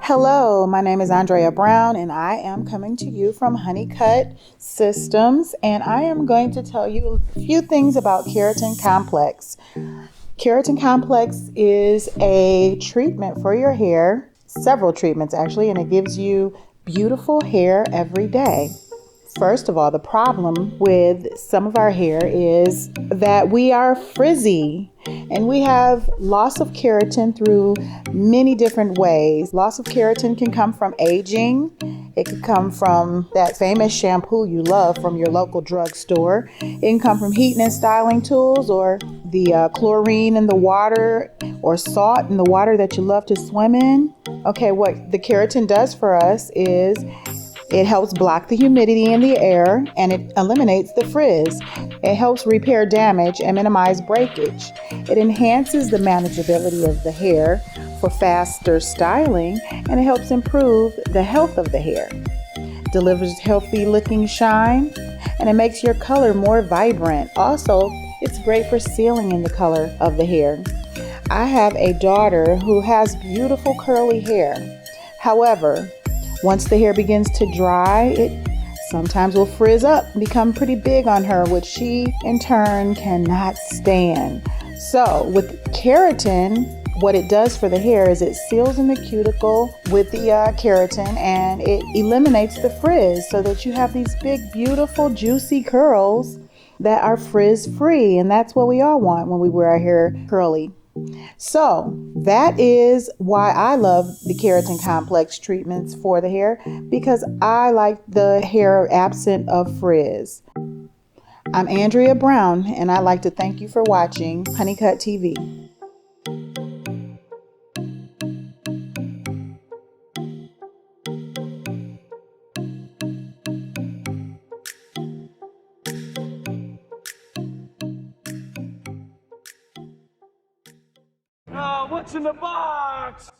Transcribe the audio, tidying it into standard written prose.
Hello, my name is Andria Brown and I am coming to you from Honeycut Systems, and I am going to tell you a few things about Keratin Complex. Keratin Complex is a treatment for your hair, several treatments actually, and it gives you beautiful hair every day. First of all, the problem with some of our hair is that we are frizzy and we have loss of keratin through many different ways. Loss of keratin can come from aging. It could come from that famous shampoo you love from your local drugstore. It can come from heating and styling tools, or the chlorine in the water, or salt in the water that you love to swim in. Okay, what the keratin does for us is it helps block the humidity in the air and it eliminates the frizz. It helps repair damage and minimize breakage. It enhances the manageability of the hair for faster styling, and it helps improve the health of the hair. Delivers healthy looking shine, and it makes your color more vibrant. Also, it's great for sealing in the color of the hair. I have a daughter who has beautiful curly hair. However, once the hair begins to dry, it sometimes will frizz up and become pretty big on her, which she in turn cannot stand. So with keratin, what it does for the hair is it seals in the cuticle with the keratin, and it eliminates the frizz so that you have these big, beautiful, juicy curls that are frizz free. And that's what we all want when we wear our hair curly. So that is why I love the Keratin Complex treatments for the hair, because I like the hair absent of frizz. I'm Andria Brown, and I'd like to thank you for watching Honeycut TV. What's in the box?